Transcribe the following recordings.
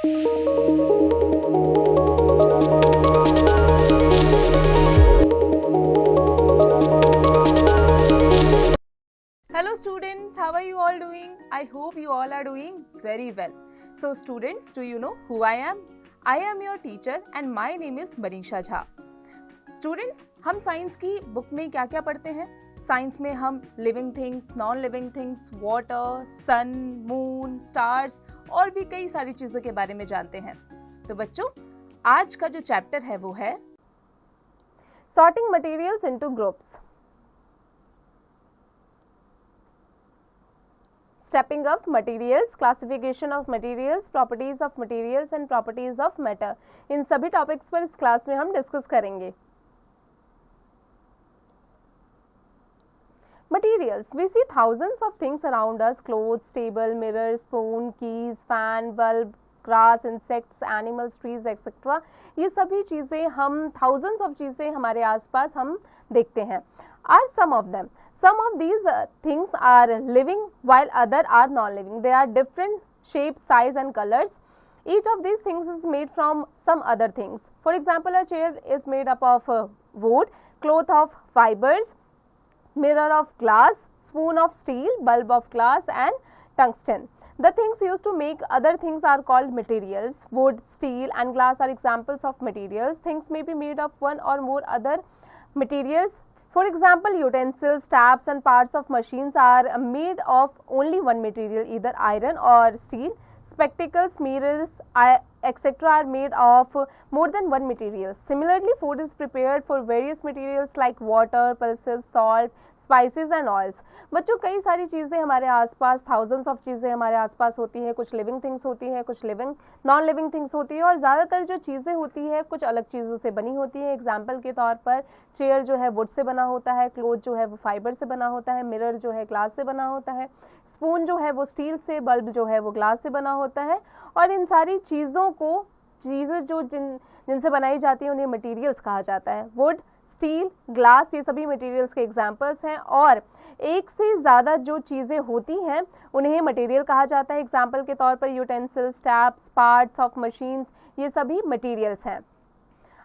Hello students, how are you all doing? I hope you all are doing very well. So students, do you know who I am? I am your teacher and my name is Manisha Jha. Students, हम science की book में क्या क्या पढ़ते हैं? Science में हम living things, non living things, water, sun, moon, stars और भी कई सारी चीज़ों के बारे में जानते हैं. तो बच्चों, आज का जो चैप्टर है वो है sorting materials into groups. Stepping up materials, classification of materials, properties of materials and properties of matter. इन सभी टॉपिक्स पर इस क्लास में हम डिस्कस करेंगे. Materials. We see thousands of things around us: clothes, table, mirror, spoon, keys, fan, bulb, grass, insects, animals, trees, etc. ये सभी चीज़ें हम thousands of चीज़ें हमारे आसपास हम देखते हैं. Are some of them. Some of these things are living while other are non-living. They are different shapes, size and colors. Each of these things is made from some other things. For example, a chair is made up of wood, cloth of fibers, mirror of glass, spoon of steel, bulb of glass and tungsten. The things used to make other things are called materials. Wood, steel and glass are examples of materials. Things may be made of one or more other materials. For example, utensils, taps and parts of machines are made of only one material, either iron or steel. Spectacles, mirrors, etc. are made of more than one material. Similarly, food is prepared for various materials like water, pulses, salt, spices and oils. बच्चों, कई सारी चीज़ें हमारे आसपास, thousands of चीज़ें हमारे आसपास होती हैं. कुछ लिविंग थिंग्स होती हैं, कुछ लिविंग नॉन लिविंग थिंग्स होती है और ज़्यादातर जो चीज़ें होती हैं कुछ अलग चीज़ों से बनी होती हैं. एग्जाम्पल के तौर पर चेयर जो है वुड से बना होता है, क्लोथ जो है वो फाइबर से बना होता है, मिरर जो है ग्लास से बना होता है, स्पून जो है वो स्टील से, बल्ब जो है वो ग्लास से बना होता है. और इन सारी चीज़ों को, चीज़ें जो जिनसे बनाई जाती हैं उन्हें मटेरियल्स कहा जाता है. वुड, स्टील, ग्लास ये सभी मटेरियल्स के एग्जाम्पल्स हैं. और एक से ज़्यादा जो चीज़ें होती हैं उन्हें मटेरियल कहा जाता है. एग्जाम्पल के तौर पर utensils, taps, parts of machines ये सभी मटेरियल्स हैं.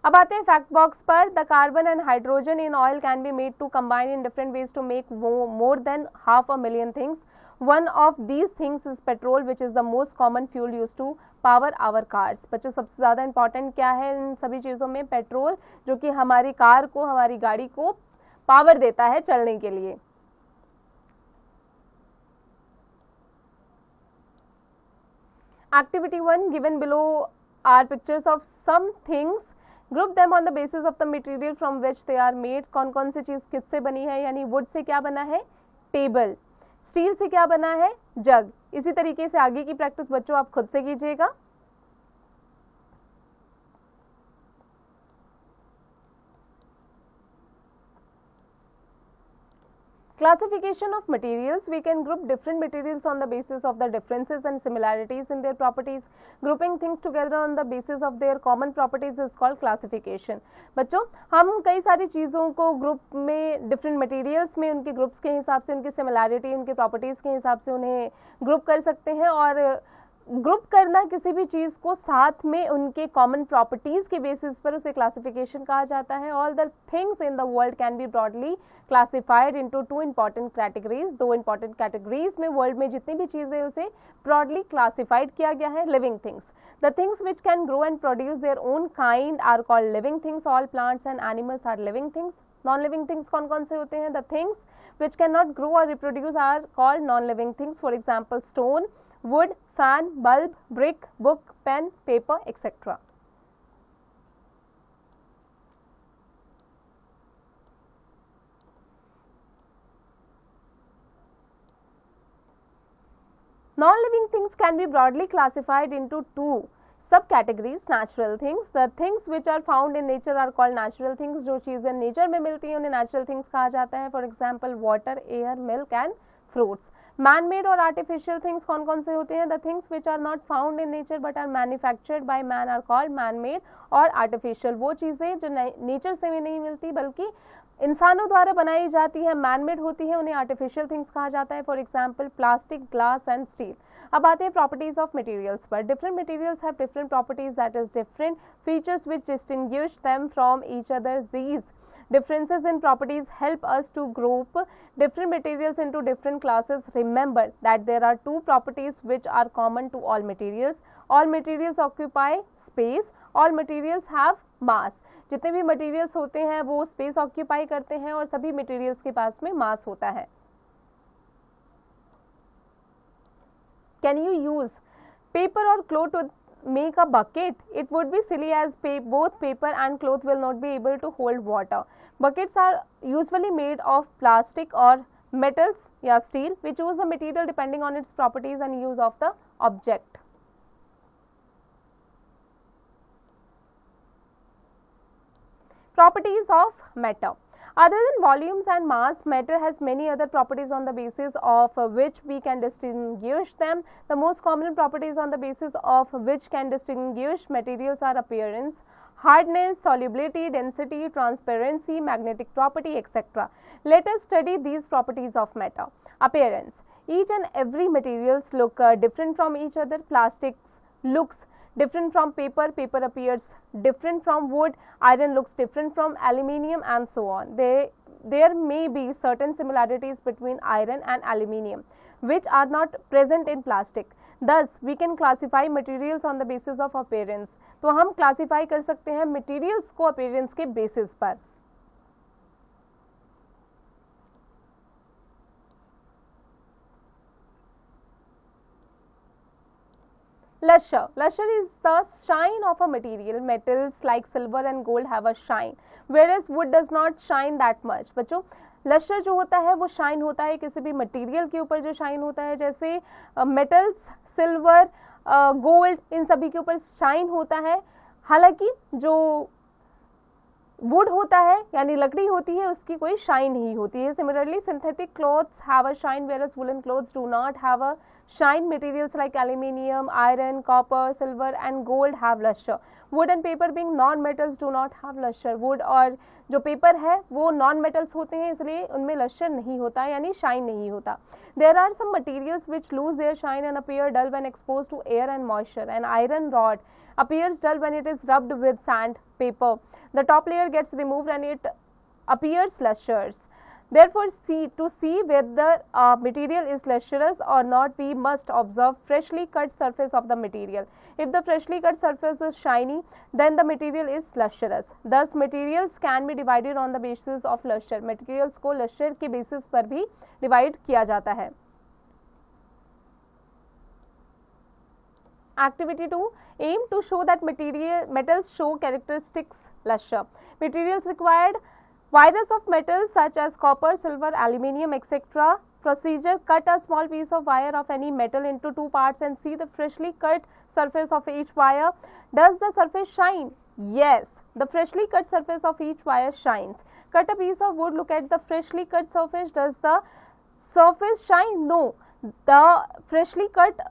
अब आते हैं फैक्ट बॉक्स पर. The carbon and hydrogen in oil can be made to combine in different ways to make more than 500,000 things. One of these things is petrol, which is the most common fuel used to power our cars. बच्चों, सबसे ज़्यादा important क्या है इन सभी चीज़ों में? Petrol, जो कि हमारी कार को, हमारी गाड़ी को पावर देता है चलने के लिए. Activity 1 given below are pictures of some things. Group them on the basis of the material from which they are made. कौन कौन सी चीज़ किससे बनी है? यानी वुड से क्या बना है? टेबल. स्टील से क्या बना है? जग. इसी तरीके से आगे की प्रैक्टिस बच्चों आप खुद से कीजिएगा. Classification of materials. We can group different materials on the basis of the differences and similarities in their properties. Grouping things together on the basis of their common properties is called classification. बच्चों, हम कई सारी चीज़ों को group में, different materials में उनके groups के हिसाब से, उनकी सिमिलैरिटी, उनके प्रॉपर्टीज़ के हिसाब से उन्हें ग्रुप कर सकते हैं. और ग्रुप करना किसी भी चीज़ को साथ में उनके कॉमन प्रॉपर्टीज़ के बेसिस पर उसे क्लासिफिकेशन कहा जाता है. All the things in the world can be broadly classified into 2 important categories. 2 important categories में वर्ल्ड में जितनी भी चीज़ें उसे ब्रॉडली क्लासिफाइड किया गया है. Living things. The things which can grow and produce their own kind are called living things. All plants and animals are living things. Non living things कौन कौन से होते हैं? The things which can not grow और reproduce are called non living things. For example, stone, wood, fan, bulb, brick, book, pen, paper, etc. Non-living things can be broadly classified into 2 subcategories. Natural things. The things which are found in nature are called natural things. जो चीज़ें nature में मिलती हैं उन्हें natural things कहा जाता है. For example, water, air, milk and fruits. Man made और आर्टिफिशियल थिंग्स कौन कौन से होते हैं? The things which are not found in nature but are manufactured by man are called man made और आर्टिफिशियल. वो चीज़ें जो नेचर से भी नहीं मिलती बल्कि इंसानों द्वारा बनाई जाती है, मैनमेड होती है, उन्हें आर्टिफिशियल थिंग्स कहा जाता है. For example plastic, glass and steel. अब आते हैं प्रॉपर्टीज ऑफ मटेरियल्स पर. Different materials have different properties, that is different features which distinguish them from each other. These differences in properties help us to group different materials into different classes. Remember that there are two properties which are common to all materials. All materials occupy space. All materials have mass. जितने भी materials होते हैं वो space occupy करते हैं और सभी materials के पास में mass होता है. Can you use paper or cloth to make a bucket? It would be silly as both paper and cloth will not be able to hold water. Buckets are usually made of plastic or metals या steel. We choose a material depending on its properties and use of the object. Properties of matter. Other than volumes and mass, matter has many other properties on the basis of which we can distinguish them. The most common properties on the basis of which can distinguish materials are appearance, hardness, solubility, density, transparency, magnetic property, etc. Let us study these properties of matter. Appearance. Each and every materials look different from each other. Plastics looks different from paper, paper appears different from wood, iron looks different from aluminium, and so on. There may be certain similarities between iron and aluminium which are not present in plastic. Thus, we can classify materials on the basis of appearance. तो हम classify कर सकते हैं materials को appearance के basis पर. Lustre. Lustre is the shine of a material. Metals like silver and gold have a shine, whereas wood does not shine that much. बच्चों, lustre जो होता है वो शाइन होता है किसी भी मटेरियल के ऊपर जो शाइन होता है, जैसे मेटल्स, सिल्वर, गोल्ड, इन सभी के ऊपर शाइन होता है. हालांकि जो वुड होता है यानी लकड़ी होती है उसकी कोई शाइन नहीं होती है. Similarly synthetic clothes have a shine whereas woollen clothes do not have a shine. Materials like aluminium, iron, copper, silver and gold have luster. Wood and paper being non-metals do not have luster. Wood और जो paper है वो non-metals होते हैं इसलिए उनमें luster नहीं होता यानी shine नहीं होता. There are some materials which lose their shine and appear dull when exposed to air and moisture. An iron rod appears dull when it is rubbed with sandpaper. The top layer gets removed and it appears lustrous. Therefore, to see whether a material is lustrous or not, we must observe freshly cut surface of the material. If the freshly cut surface is shiny, then the material is lustrous. Thus, materials can be divided on the basis of luster. Materials को luster के basis पर भी divide किया जाता है. Activity 2. Aim to show that metals show characteristics luster. Materials required: varieties of metals such as copper, silver, aluminium, etc. Procedure: cut a small piece of wire of any metal into two parts and see the freshly cut surface of each wire. Does the surface shine? Yes, the freshly cut surface of each wire shines. Cut a piece of wood, look at the freshly cut surface. Does the surface shine? No, the freshly cut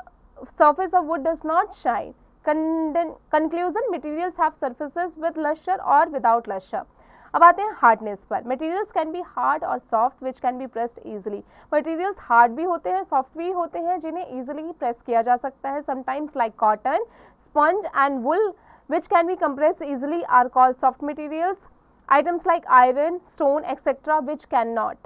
surface of wood does not shine. Conclusion: materials have surfaces with luster or without luster. अब आते हैं hardness पर. Materials can be hard और soft which can B pressed easily. Materials hard भी होते हैं, soft भी होते हैं जिन्हें इजीली प्रेस किया जा सकता है. Sometimes like cotton, sponge and wool which can be compressed easily are called soft materials. Items like iron, stone etcetera which can not.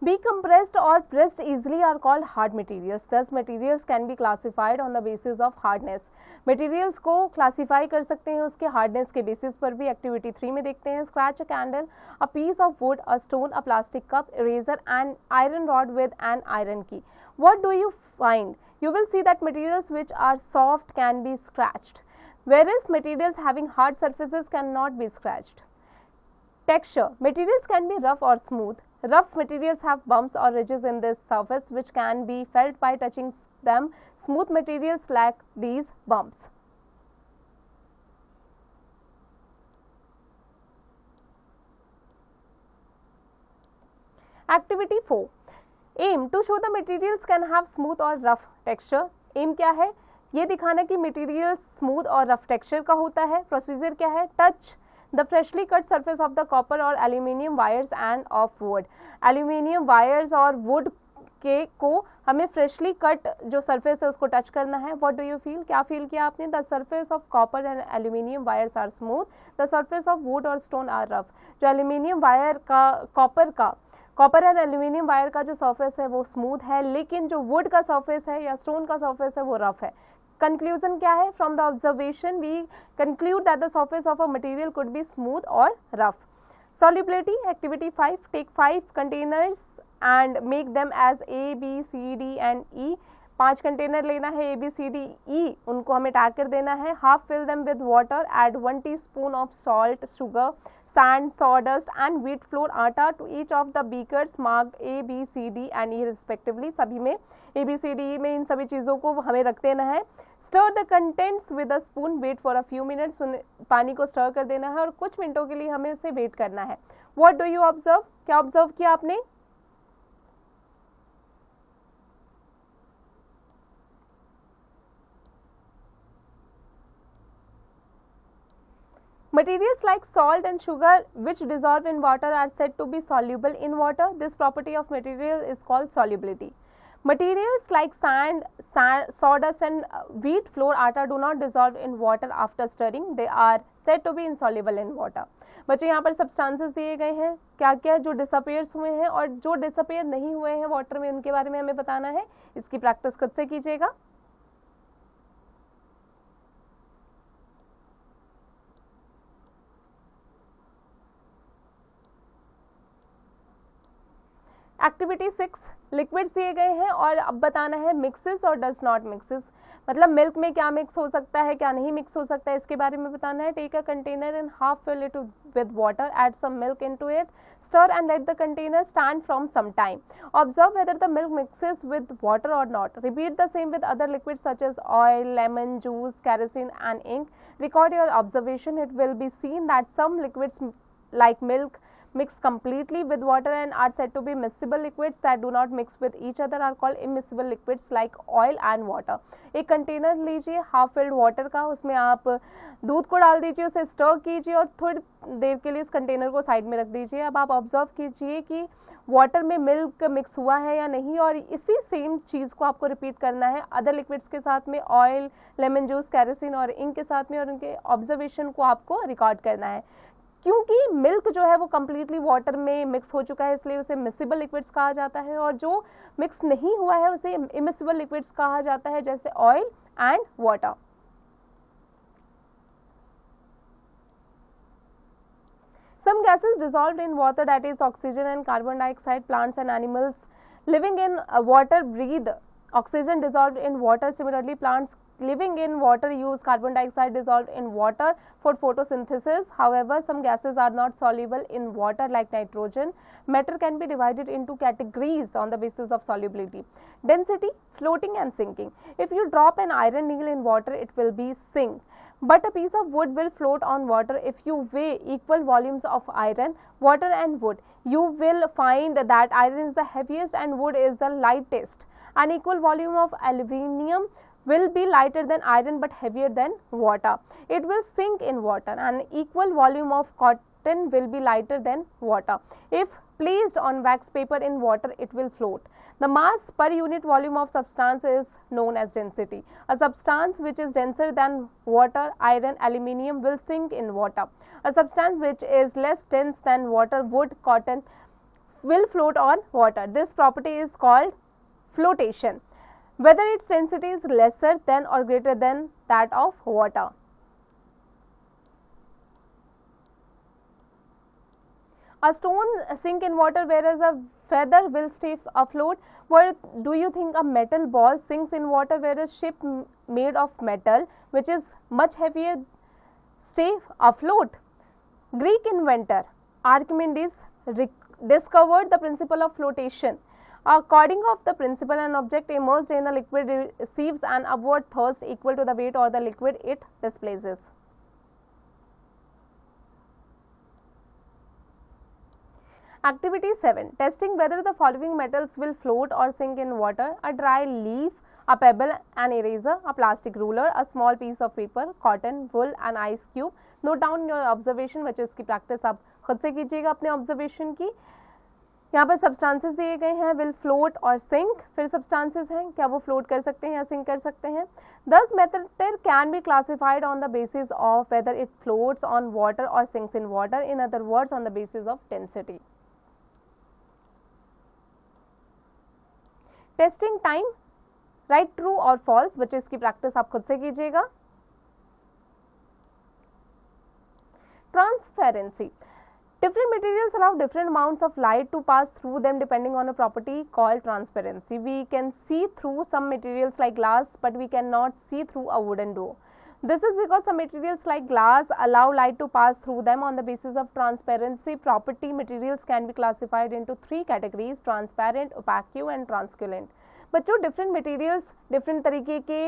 Be compressed or pressed easily are called hard materials. Thus, materials can be classified on the basis of hardness. Materials को classify कर सकते हैं उसके hardness के basis पर भी. Activity 3 में देखते हैं. Scratch a candle, a piece of wood, a stone, a plastic cup, eraser, and iron rod with an iron key. What do you find? You will see that materials which are soft can be scratched, whereas materials having hard surfaces cannot be scratched. Texture: materials can be rough or smooth. Rough materials have bumps or ridges in this surface which can be felt by touching them. Smooth materials lack these bumps. Activity 4. Aim to show the materials can have smooth or rough texture. Aim क्या है? ये दिखाना कि material smooth और rough texture का होता है। Procedure क्या है? Touch the freshly cut surface of the copper और aluminium wires and of wood. Aluminium wires और वुड के को हमें फ्रेशली कट जो सरफेस है उसको टच करना है। What do you feel? क्या फील किया आपने? The surface of copper and aluminium wires are smooth, the surface of wood और स्टोन आर रफ। जो एल्यूमिनियम वायर का कॉपर एंड एल्यूमिनियम वायर का जो सरफेस है वो स्मूथ है, लेकिन जो वुड का सरफेस है या स्टोन का सरफेस है वो रफ है। कंक्लूजन क्या है? From the observation we conclude that the surface of a material could be smooth और rough. Solubility, activity 5, take 5 containers and make them as A, B, C, D and E. 5 container लेना है A, B, C, D, E, उनको हमें tag कर देना है। Half fill them with water, add 1 teaspoon of salt, sugar, sand, sawdust and wheat flour atta to each of the beakers marked A, B, C, D and E respectively. सभी में A, B, C, D में इन सभी चीज़ों को हमें रख देना है। Stir the contents with a spoon, wait for a few minutes. पानी को स्टर कर देना है और कुछ मिनटों के लिए हमें उसे वेट करना है। What do you observe? क्या ऑब्जर्व किया आपने? Materials like salt and sugar which dissolve in water are said to be soluble in water. This property of material is called solubility. Materials like sand, sawdust and wheat flour atta do not dissolve in water after stirring. They are said to be insoluble in water. बच्चे यहाँ पर substances दिए गए हैं, क्या क्या जो disappears हुए हैं और जो डिसअपेयर नहीं हुए हैं वाटर में, उनके बारे में हमें बताना है। इसकी प्रैक्टिस खुद से कीजिएगा। एक्टिविटी 6, लिक्विड्स दिए गए हैं और अब बताना है मिक्सेस और डज नॉट मिक्सेस, मतलब मिल्क में क्या मिक्स हो सकता है, क्या नहीं मिक्स हो सकता है, इसके बारे में बताना है। Take a container and half fill it with water, add some milk into it, stir and let the container stand from some time, observe whether the milk mixes with water और not, repeat the same with other liquids such as oil, lemon juice, kerosene and ink, record your observation. It will be seen that some liquids like milk mix completely with water and are said to be miscible. Liquids that do not mix with each other are called immiscible liquids like oil and water. एक container लीजिए half filled water का, उसमें आप दूध को डाल दीजिए, उसे स्टर कीजिए और थोड़ी देर के लिए इस कंटेनर को साइड में रख दीजिए। अब आप ऑब्जर्व कीजिए कि वाटर में मिल्क मिक्स हुआ है या नहीं, और इसी सेम चीज़ को आपको रिपीट करना है अदर लिक्विड्स के साथ में, ऑयल, लेमन जूस, केरोसिन और इंक के साथ में, और उनके ऑब्जर्वेशन को आपको रिकॉर्ड करना है। क्योंकि मिल्क जो है वो कम्प्लीटली वाटर में मिक्स हो चुका है, इसलिए उसे मिक्सिबल लिक्विड्स कहा जाता है, और जो मिक्स नहीं हुआ है उसे इमिसिबल लिक्विड्स कहा जाता है, जैसे oil and water. Some gases dissolved in water, that is oxygen and carbon dioxide. Plants and animals living in water breathe oxygen dissolved in water. Similarly, plants living in water use carbon dioxide dissolved in water for photosynthesis. However, some gases are not soluble in water like nitrogen. Matter can be divided into categories on the basis of solubility: density, floating and sinking. If you drop an iron needle in water, it will be sink. But a piece of wood will float on water if you weigh equal volumes of iron, water and wood. You will find that iron is the heaviest and wood is the lightest. An equal volume of aluminium will be lighter than iron but heavier than water. It will sink in water. An equal volume of cotton will be lighter than water. If placed on wax paper in water, it will float. The mass per unit volume of substance is known as density. A substance which is denser than water, iron, aluminium will sink in water. A substance which is less dense than water, wood, cotton will float on water. This property is called flotation, whether its density is lesser than or greater than that of water. A stone sink in water whereas a feather will stay afloat. What do you think? A metal ball sinks in water whereas ship made of metal, which is much heavier, stay afloat. Greek inventor Archimedes discovered the principle of flotation. According of the principle, an object immersed in a liquid receives an upward thrust equal to the weight or the liquid it displaces. Activity 7. Testing whether the following metals will float or sink in water: a dry leaf, a pebble, an eraser, a plastic ruler, a small piece of paper, cotton, wool, an ice cube. Note down your observation, बच्चों इसकी practice आप खुद से कीजिएगा अपने observation की। यहाँ पर सब्सटेंसेस दिए गए हैं, विल फ्लोट और सिंक, फिर सब्सटेंसेस हैं, क्या वो फ्लोट कर सकते हैं या सिंक कर सकते हैं। Thus matter can be classified on the basis of whether it floats on water और sinks in water, in other words on the basis of density. Testing time, write true और false, बच्चे इसकी practice आप खुद से कीजिएगा। Transparency, different materials allow different amounts of light to pass through them depending on a property called transparency. We can see through some materials like glass, but we cannot see through a wooden door. This is because some materials like glass allow light to pass through them on the basis of transparency property. Materials can be classified into three categories: transparent, opaque and translucent. बच्चों different materials different तरीके के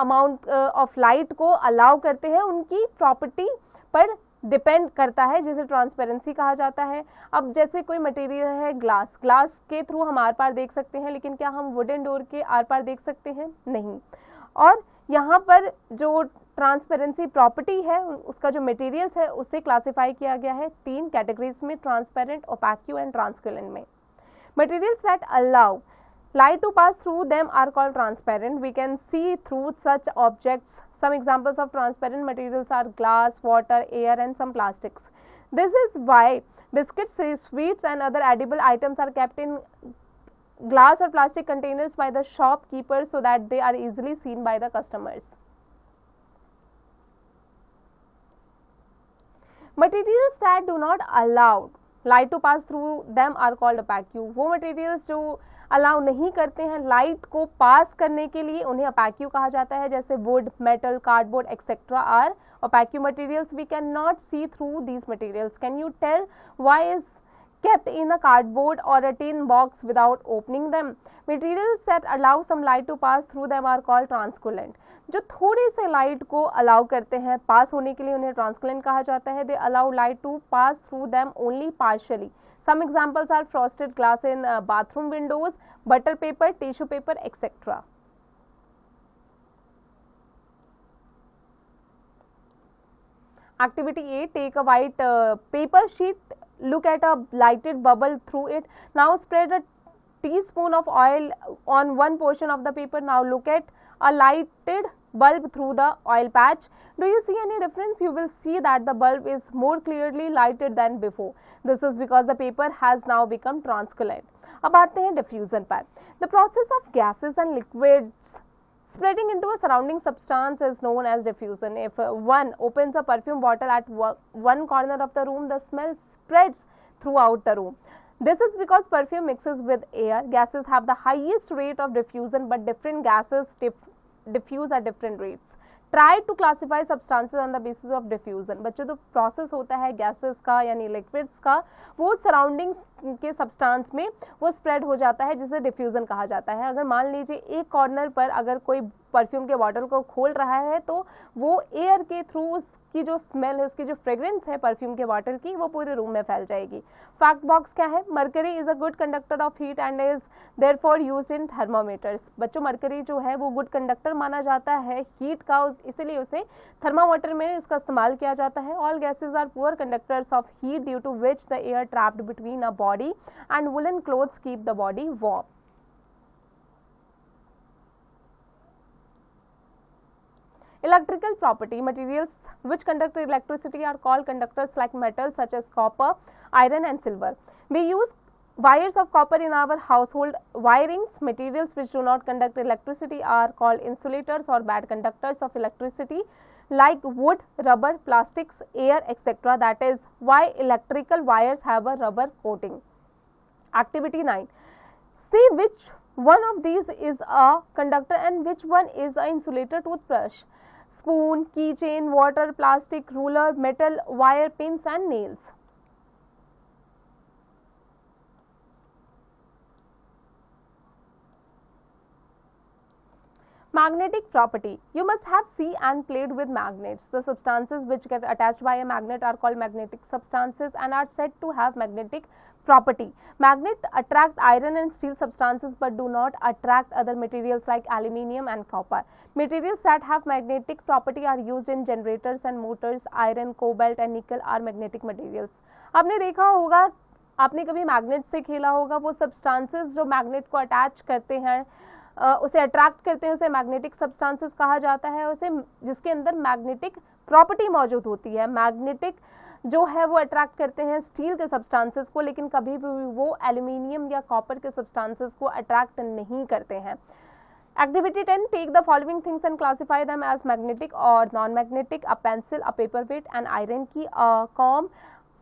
amount of light को allow करते हैं, उनकी property पर depend करता है, जिसे ट्रांसपेरेंसी कहा जाता है। अब जैसे कोई मटेरियल है ग्लास, ग्लास के थ्रू हम आर पार देख सकते हैं, लेकिन क्या हम वुडन डोर के आर पार देख सकते हैं? नहीं। और यहाँ पर जो ट्रांसपेरेंसी प्रॉपर्टी है उसका जो मटेरियल्स है उससे क्लासिफाई किया गया है तीन कैटेगरीज में, ट्रांसपेरेंट, ओपैक एंड ट्रांसपेरेंट में। Materials that allow light to pass through them are called transparent. We can see through such objects. Some examples of transparent materials are glass, water, air and some plastics. This is why biscuits, sweets and other edible items are kept in glass or plastic containers by the shopkeepers so that they are easily seen by the customers. Materials that do not allow light to pass through them are called opaque. वो materials जो allow नहीं करते हैं light को पास करने के लिए, उन्हें opaque कहा जाता है। जैसे wood, metal, cardboard etcetera are opaque materials. We cannot see through these materials. Can you tell why is kept in a cardboard or a tin box without opening them? Materials that allow some light to pass through them are called translucent. जो थोड़ी से light को allow करते हैं पास होने के लिए, उन्हें ट्रांसपेरेंट कहा जाता है। They allow light to pass through them only partially. Some examples are frosted glass in bathroom windows, butter paper, tissue paper, etc. Activity A, take a white paper sheet, look at a lighted bubble through it. Now spread a teaspoon of oil on one portion of the paper. Now look at a lighted bulb through the oil patch. Do you see any difference? You will see that the bulb is more clearly lighted than before. This is because the paper has now become translucent. अब आते हैं diffusion पर. The process of gases and liquids spreading into a surrounding substance is known as diffusion. If one opens a perfume bottle at one corner of the room, the smell spreads throughout the room. This is because perfume mixes with air. Gases have the highest rate of diffusion, but different gases diffuse at different rates. Try to classify substances on the basis of diffusion. बच्चों तो process होता है gases का यानी liquids का, वो surroundings के substance में वो स्प्रेड हो जाता है, जिसे डिफ्यूजन कहा जाता है। अगर मान लीजिए एक कॉर्नर पर अगर कोई परफ्यूम के बॉटल को खोल रहा है तो वो एयर के थ्रू उसकी जो स्मेल है, उसकी जो फ्रेग्रेंस है परफ्यूम के बॉटल की, वो पूरे रूम में फैल जाएगी। फैक्ट बॉक्स क्या है? Mercury is a good conductor of heat and is therefore used in thermometers. बच्चों मरकरी जो है वो गुड कंडक्टर माना जाता है हीट का, इसीलिए उसे थर्मामीटर में इसका इस्तेमाल किया जाता है। All gases are poor conductors of heat due to which the air trapped between a body and woollen clothes keep the body warm. Electrical property. Materials which conduct electricity are called conductors like metals such as copper, iron and silver. We use wires of copper in our household wirings. Materials which do not conduct electricity are called insulators or bad conductors of electricity like wood, rubber, plastics, air, etc. That is why electrical wires have a rubber coating. Activity 9. See which one of these is a conductor and which one is an insulator. Toothbrush, spoon, keychain, water, plastic, ruler, metal, wire, pins and nails. Magnetic property. You must have seen and played with magnets. The substances which get attached by a magnet are called magnetic substances and are said to have magnetic property. Magnet attract iron and steel substances but do not attract other materials like aluminium and copper. Materials that have magnetic property are used in generators and motors. Iron, cobalt and nickel are magnetic materials. आपने देखा होगा, आपने कभी magnet से खेला होगा, वो substances जो मैग्नेट को अटैच करते हैं, उसे अट्रैक्ट करते हैं, उसे मैग्नेटिक सब्सटेंसेस कहा जाता है, उसे जिसके अंदर मैग्नेटिक प्रॉपर्टी मौजूद होती है। मैग्नेटिक जो है वो अट्रैक्ट करते हैं स्टील के सब्सटेंसेस को, लेकिन कभी भी वो एल्यूमिनियम या कॉपर के सब्सटेंसेस को अट्रैक्ट नहीं करते हैं। Activity 10, take the following things and classify them as magnetic or non-magnetic: a pencil, a paperweight, an iron key, a comb,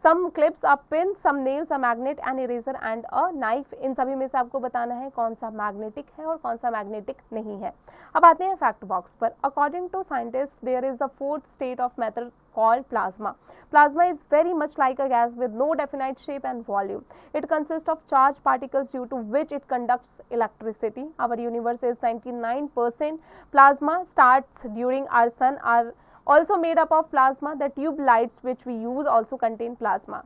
some clips, a pin, some nails, a magnet, an eraser and a knife। इन सभी में से आपको बताना है कौन सा magnetic है और कौन सा मैग्नेटिक नहीं है। अब आते हैं फैक्ट बॉक्स पर। According to scientist there is a fourth state of matter called plasma. Plasma is very much like a gas with no definite shape and volume. It consists of charged particles due to which it conducts electricity. Our universe is 99% plasma. Stars during our sun are also made up of plasma. The tube lights which we use also contain plasma.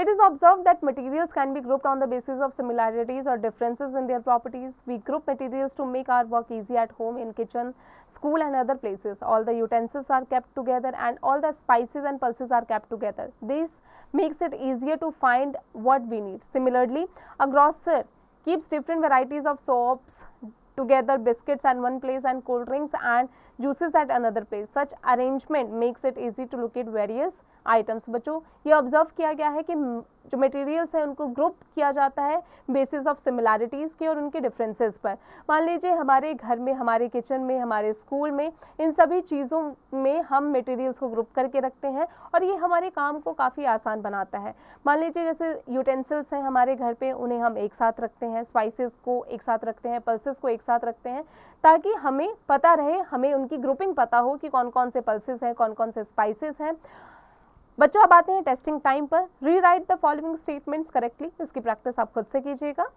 It is observed that materials can be grouped on the basis of similarities or differences in their properties. We group materials to make our work easy at home, in kitchen, school and other places. All the utensils are kept together and all the spices and pulses are kept together. This makes it easier to find what we need. Similarly, a grocer keeps different varieties of soaps together, biscuits at one place and cold drinks and juices at another place. Such arrangement makes it easy to locate various items. बच्चों, ये observe किया गया है कि जो materials हैं उनको group किया जाता है बेसिस ऑफ सिमिलैरिटीज़ के और उनके डिफरेंसेस पर। मान लीजिए हमारे घर में, हमारे किचन में, हमारे स्कूल में, इन सभी चीज़ों में हम मटेरियल्स को ग्रुप करके रखते हैं और ये हमारे काम को काफ़ी आसान बनाता है। मान लीजिए जैसे यूटेंसिल्स हैं हमारे घर पे, उन्हें हम एक साथ रखते हैं, स्पाइसेस को एक साथ रखते हैं, पल्सेस को एक साथ रखते हैं, ताकि हमें पता रहे, हमें उनकी ग्रुपिंग पता हो कि कौन कौन से पल्सेस हैं, कौन कौन से स्पाइसेस हैं। बच्चों, अब आते हैं टेस्टिंग टाइम पर। Rewrite the following statements correctly. इसकी प्रैक्टिस आप खुद से कीजिएगा।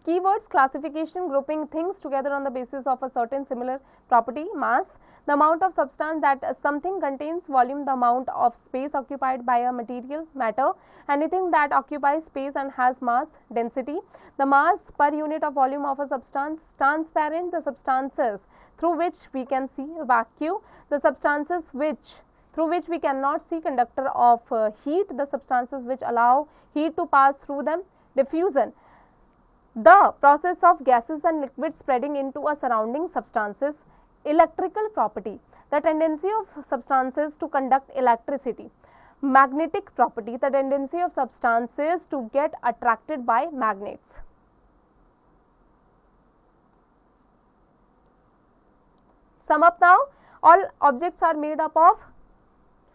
Keywords: classification, grouping things together on the basis of a certain similar property. Mass: the amount of substance that something contains. Volume: the amount of space occupied by a material. Matter: anything that occupies space and has mass. Density: the mass per unit of volume of a substance. Transparent: the substances through which we can see. Vacuum: the substances through which we cannot see. Conductor of heat: the substances which allow heat to pass through them. Diffusion: the process of gases and liquids spreading into a surrounding substances. Electrical property: the tendency of substances to conduct electricity. Magnetic property: the tendency of substances to get attracted by magnets. Sum up now. All objects are made up of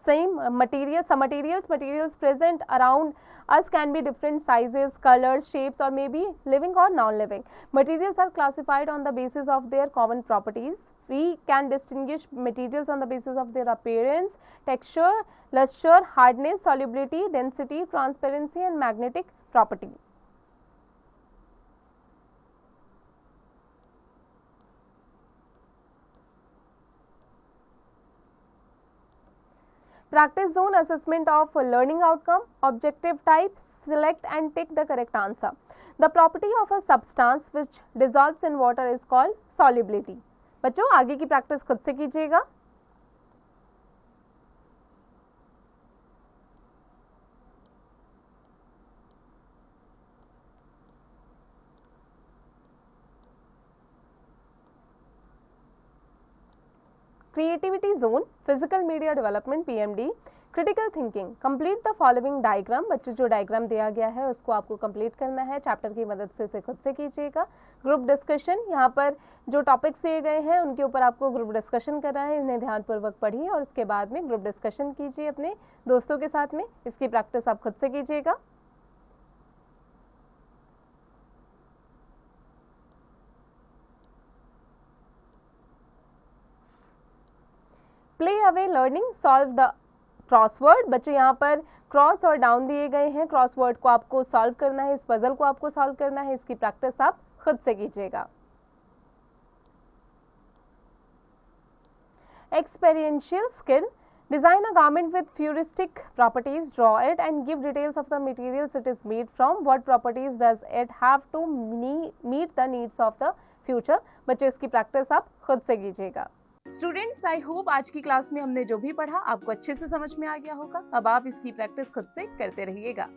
same material. Some materials present around us can be different sizes, colors, shapes or maybe living or non-living. Materials are classified on the basis of their common properties. We can distinguish materials on the basis of their appearance, texture, luster, hardness, solubility, density, transparency and magnetic property. Practice zone: assessment of learning outcome. Objective type: select and tick the correct answer. The property of a substance which dissolves in water is called solubility. बच्चों, आगे की practice खुद से कीजिएगा। Creativity zone: physical media development PMD. Critical thinking: complete the following diagram. बच्चों, जो diagram दिया गया है उसको आपको कंप्लीट करना है, चैप्टर की मदद से इसे खुद से कीजिएगा। ग्रुप डिस्कशन: यहाँ पर जो टॉपिक्स दिए गए हैं उनके ऊपर आपको ग्रुप डिस्कशन करना है, इन्हें ध्यानपूर्वक पढ़िए और उसके बाद में ग्रुप डिस्कशन कीजिए अपने दोस्तों के साथ में। इसकी प्रैक्टिस आप खुद से कीजिएगा। Play away learning: solve the crossword. बच्चों, यहाँ पर क्रॉस और डाउन दिए गए हैं, क्रॉसवर्ड को आपको सॉल्व करना है, इस पजल को आपको सॉल्व करना है। इसकी प्रैक्टिस आप खुद से कीजिएगा। experiential skill. Design a garment with futuristic properties, draw it and give details of the materials it is made from. What properties does it have to meet the needs of the future? बच्चे इसकी practice आप खुद से कीजिएगा। Students, I hope आज की class में हमने जो भी पढ़ा आपको अच्छे से समझ में आ गया होगा। अब आप इसकी प्रैक्टिस खुद से करते रहिएगा।